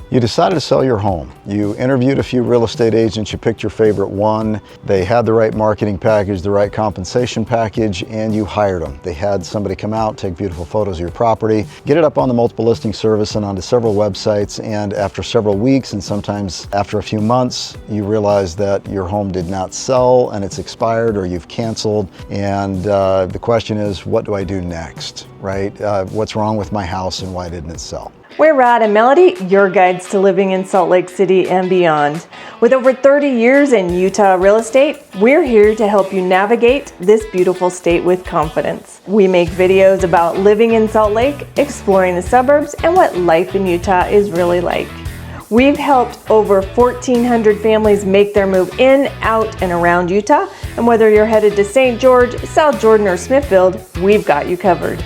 You decided to sell your home. You interviewed a few real estate agents, you picked your favorite one. They had the right marketing package, the right compensation package, and you hired them. They had somebody come out, take beautiful photos of your property, get it up on the multiple listing service and onto several websites, and after several weeks and sometimes after a few months, you realize that your home did not sell and it's expired or you've canceled. And the question is, what do I do next, right? What's wrong with my house and why didn't it sell? We're Rod and Melody, your guides to living in Salt Lake City and beyond. With over 30 years in Utah real estate, we're here to help you navigate this beautiful state with confidence. We make videos about living in Salt Lake, exploring the suburbs, and what life in Utah is really like. We've helped over 1,400 families make their move in, out, and around Utah. And whether you're headed to St. George, South Jordan, or Smithfield, we've got you covered.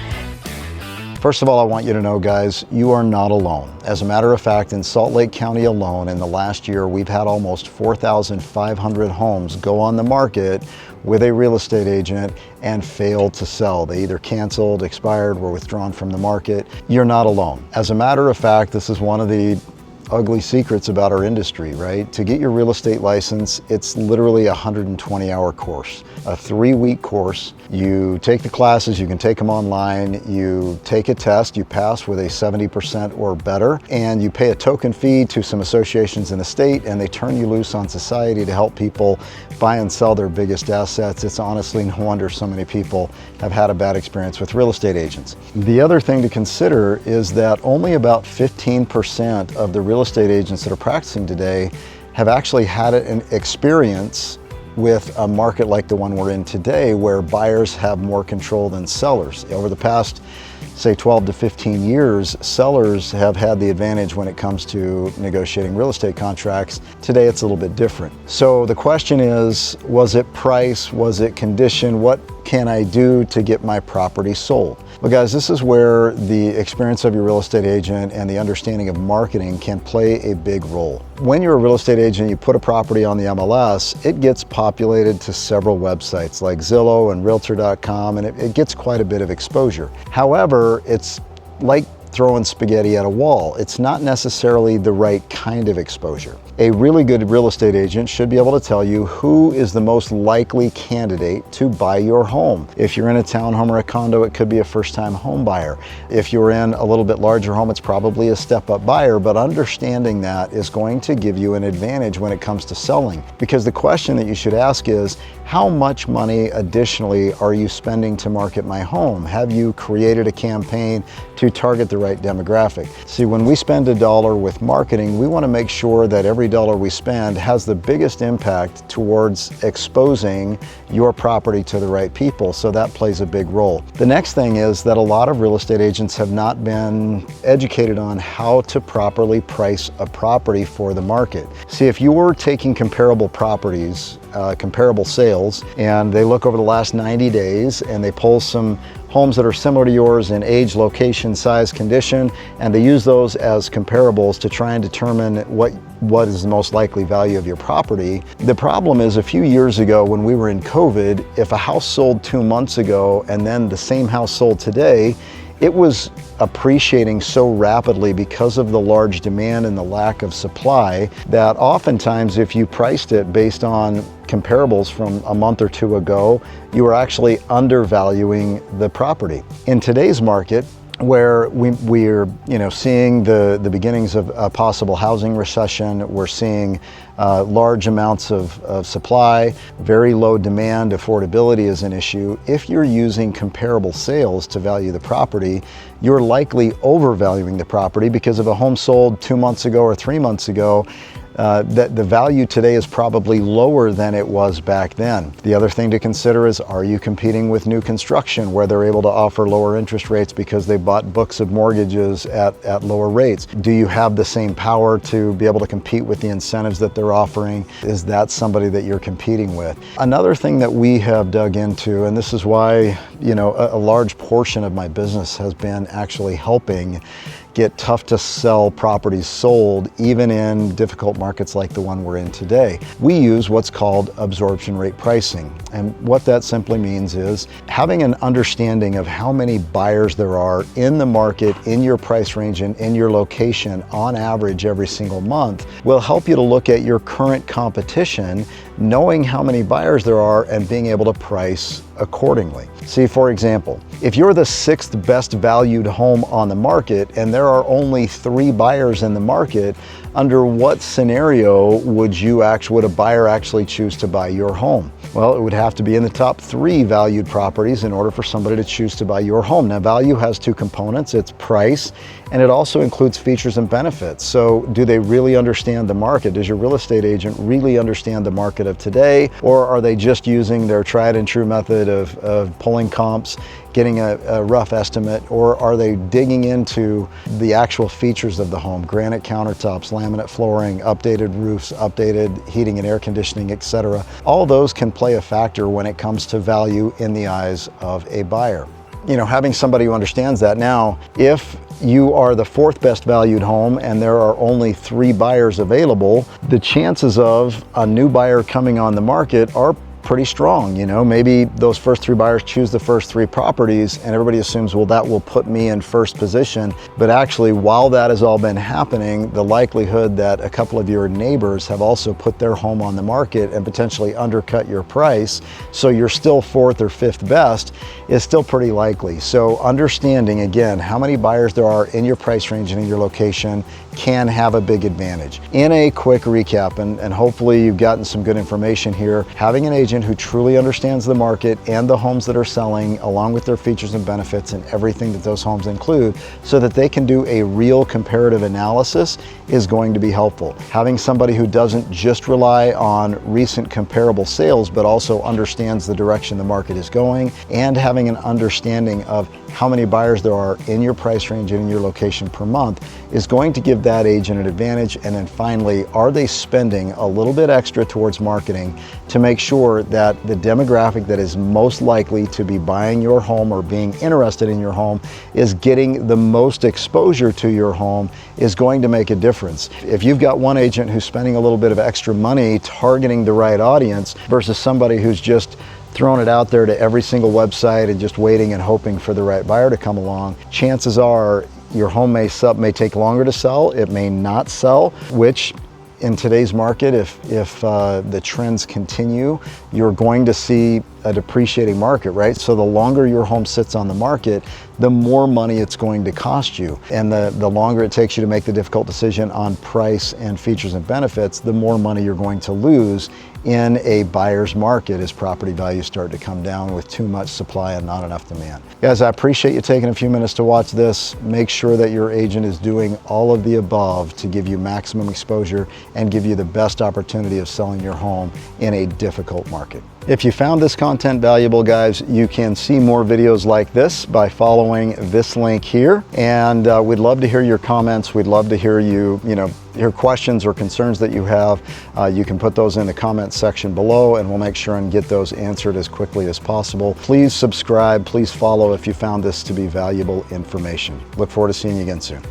First of all, I want you to know, guys, you are not alone. As a matter of fact, in Salt Lake County alone, in the last year, we've had almost 4,500 homes go on the market with a real estate agent and fail to sell. They either canceled, expired, were withdrawn from the market. You're not alone. As a matter of fact, this is one of the ugly secrets about our industry, right? To get your real estate license, it's literally a 120-hour course, a 3-week course. You take the classes, you can take them online, you take a test, you pass with a 70% or better, and you pay a token fee to some associations in the state, and they turn you loose on society to help people buy and sell their biggest assets. It's honestly no wonder so many people have had a bad experience with real estate agents. The other thing to consider is that only about 15% of the real estate agents that are practicing today have actually had an experience with a market like the one we're in today, where buyers have more control than sellers. Over the past, say, 12 to 15 years, sellers have had the advantage when it comes to negotiating real estate contracts. Today, it's a little bit different. So the question is, was it price? Was it condition? What can I do to get my property sold? Well, guys, this is where the experience of your real estate agent and the understanding of marketing can play a big role. When you're a real estate agent, you put a property on the MLS, it gets populated to several websites like Zillow and Realtor.com, and it gets quite a bit of exposure. However, it's like throwing spaghetti at a wall. It's not necessarily the right kind of exposure. A really good real estate agent should be able to tell you who is the most likely candidate to buy your home. If you're in a townhome or a condo, it could be a first-time home buyer. If you're in a little bit larger home, it's probably a step-up buyer, but understanding that is going to give you an advantage when it comes to selling. Because the question that you should ask is, how much money additionally are you spending to market my home? Have you created a campaign to target the right demographic? See, when we spend $1 with marketing, we want to make sure that every dollar we spend has the biggest impact towards exposing your property to the right people. So that plays a big role. The next thing is that a lot of real estate agents have not been educated on how to properly price a property for the market. See, if you were taking comparable properties, comparable sales, and they look over the last 90 days and they pull some homes that are similar to yours in age, location, size, condition, and they use those as comparables to try and determine what is the most likely value of your property. The problem is, a few years ago when we were in COVID, if a house sold 2 months ago and then the same house sold today, it was appreciating so rapidly because of the large demand and the lack of supply that oftentimes if you priced it based on comparables from a month or two ago, you were actually undervaluing the property. In today's market, where we're seeing the beginnings of a possible housing recession, we're seeing large amounts of supply, very low demand, affordability is an issue. If you're using comparable sales to value the property, you're likely overvaluing the property because if a home sold 2 months ago or 3 months ago, that the value today is probably lower than it was back then. The other thing to consider is, are you competing with new construction where they're able to offer lower interest rates because they bought books of mortgages at lower rates? Do you have the same power to be able to compete with the incentives that they're offering? Is that somebody that you're competing with? Another thing that we have dug into, and this is why a large portion of my business has been actually helping get tough to sell properties sold even in difficult markets like the one we're in today. We use what's called absorption rate pricing. And what that simply means is having an understanding of how many buyers there are in the market, in your price range, and in your location on average every single month will help you to look at your current competition, knowing how many buyers there are and being able to price accordingly. See, for example, if you're the 6th best valued home on the market and there are only 3 buyers in the market, under what scenario would a buyer actually choose to buy your home? Well, it would have to be in the top 3 valued properties in order for somebody to choose to buy your home. Now, value has 2 components. It's price, and it also includes features and benefits. So do they really understand the market? Does your real estate agent really understand the market of today? Or are they just using their tried and true method of pulling comps, getting a rough estimate? Or are they digging into the actual features of the home? Granite countertops, laminate flooring, updated roofs, updated heating and air conditioning, etc. All those can play a factor when it comes to value in the eyes of a buyer. You know, having somebody who understands that. Now, if you are the 4th best valued home and there are only 3 buyers available, the chances of a new buyer coming on the market are pretty strong. You know, maybe those first 3 buyers choose the first 3 properties and everybody assumes, well, that will put me in first position. But actually, while that has all been happening, the likelihood that a couple of your neighbors have also put their home on the market and potentially undercut your price, so you're still 4th or 5th best, is still pretty likely. So understanding, again, how many buyers there are in your price range and in your location can have a big advantage. In a quick recap, and hopefully you've gotten some good information here, having an agent who truly understands the market and the homes that are selling, along with their features and benefits and everything that those homes include, so that they can do a real comparative analysis, is going to be helpful. Having somebody who doesn't just rely on recent comparable sales, but also understands the direction the market is going, and having an understanding of how many buyers there are in your price range and in your location per month, is going to give that agent an advantage. And then finally, are they spending a little bit extra towards marketing to make sure that the demographic that is most likely to be buying your home or being interested in your home is getting the most exposure to your home, is going to make a difference. If you've got one agent who's spending a little bit of extra money targeting the right audience versus somebody who's just throwing it out there to every single website and just waiting and hoping for the right buyer to come along, chances are your home may take longer to sell, it may not sell, which in today's market, if the trends continue, you're going to see a depreciating market, right? So the longer your home sits on the market, the more money it's going to cost you. And the longer it takes you to make the difficult decision on price and features and benefits, the more money you're going to lose in a buyer's market as property values start to come down with too much supply and not enough demand. Guys, I appreciate you taking a few minutes to watch this. Make sure that your agent is doing all of the above to give you maximum exposure and give you the best opportunity of selling your home in a difficult market. If you found this content valuable, guys, you can see more videos like this by following this link here. And we'd love to hear your comments. We'd love to hear your questions or concerns that you have. You can put those in the comments section below and we'll make sure and get those answered as quickly as possible. Please subscribe, please follow if you found this to be valuable information. Look forward to seeing you again soon.